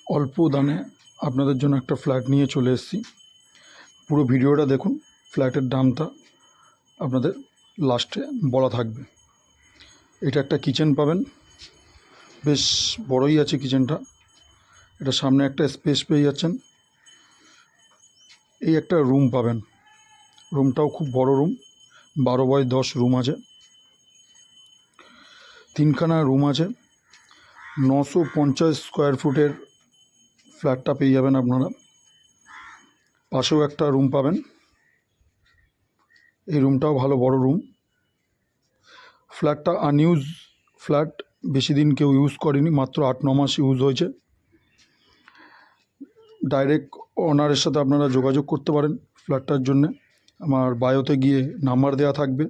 অল্প দামে আপনাদের জন্য একটা ফ্ল্যাট নিয়ে চলে এসেছি। পুরো ভিডিওটা দেখুন, ফ্ল্যাটের দামটা আপনাদের লাস্টে বলা থাকবে। এটা একটা কিচেন পাবেন, বেশ বড়ই আছে কিচেনটা। এটা সামনে একটা স্পেস পেয়ে যাচ্ছেন। এই একটা রুম পাবেন, রুমটাও খুব বড় রুম, 12x10 রুম আছে, 3খানা রুম আছে। 950 স্কোয়ার ফুটের ফ্ল্যাটটা পেয়ে যাবেন আপনারা। পাশেও একটা রুম পাবেন, এই রুমটাও ভালো বড় রুম। ফ্ল্যাটটা আনইউজ ফ্ল্যাট, বেশি দিন কেউ ইউজ করেনি, মাত্র 8-9 মাস ইউজ হয়েছে। ডাইরেক্ট ওনারের সাথে আপনারা যোগাযোগ করতে পারেন ফ্ল্যাটটার জন্যে। আমার বায়োতে গিয়ে নাম্বার দেওয়া থাকবে,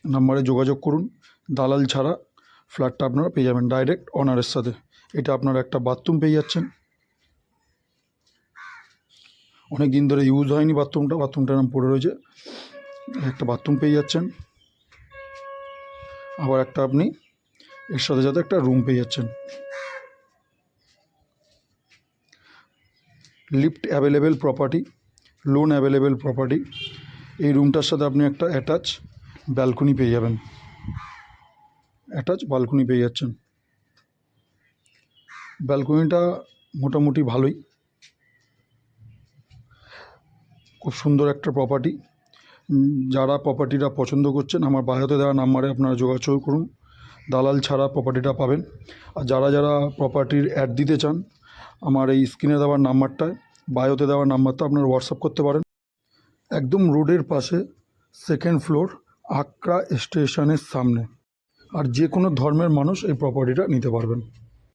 নাম্বারে যোগাযোগ করুন। দালাল ছাড়া ফ্ল্যাটটা আপনারা পেয়ে যাবেন ডাইরেক্ট ওনারের সাথে। এটা আপনারা একটা বাথরুম পেয়ে যাচ্ছেন, অনেক দিন ধরে ইউজ হয়নি বাথরুমটা নাম পড়ে রয়েছে। একটা বাথরুম পেয়ে যাচ্ছেন, আবার একটা আপনি এর সাথে সাথে একটা রুম পেয়ে যাচ্ছেন। Lift available property, loan available property. এই রুমটার সাথে আপনি একটা অ্যাটাচ ব্যালকনি পেয়ে যাবেন, অ্যাটাচ ব্যালকনি পেয়ে যাচ্ছেন। ব্যালকনিটা মোটামুটি ভালোই, খুব সুন্দর একটা প্রপার্টি। যারা প্রপার্টিটা পছন্দ করছেন আমার বায়োতে দেওয়া নাম্বারে আপনারা যোগাযোগ করুন, দালাল ছাড়া প্রপার্টিটা পাবেন। আর যারা যারা প্রপার্টির অ্যাড দিতে চান আমার এই স্ক্রিনে দেওয়ার নাম্বারটায়, বায়োতে দেওয়ার নাম্বারটা আপনারা হোয়াটসঅ্যাপ করতে পারেন। একদম রোডের পাশে, 2nd ফ্লোর, আক্রা স্টেশনের সামনে। আর যে কোনো ধর্মের মানুষ এই প্রপার্টিটা নিতে পারবেন।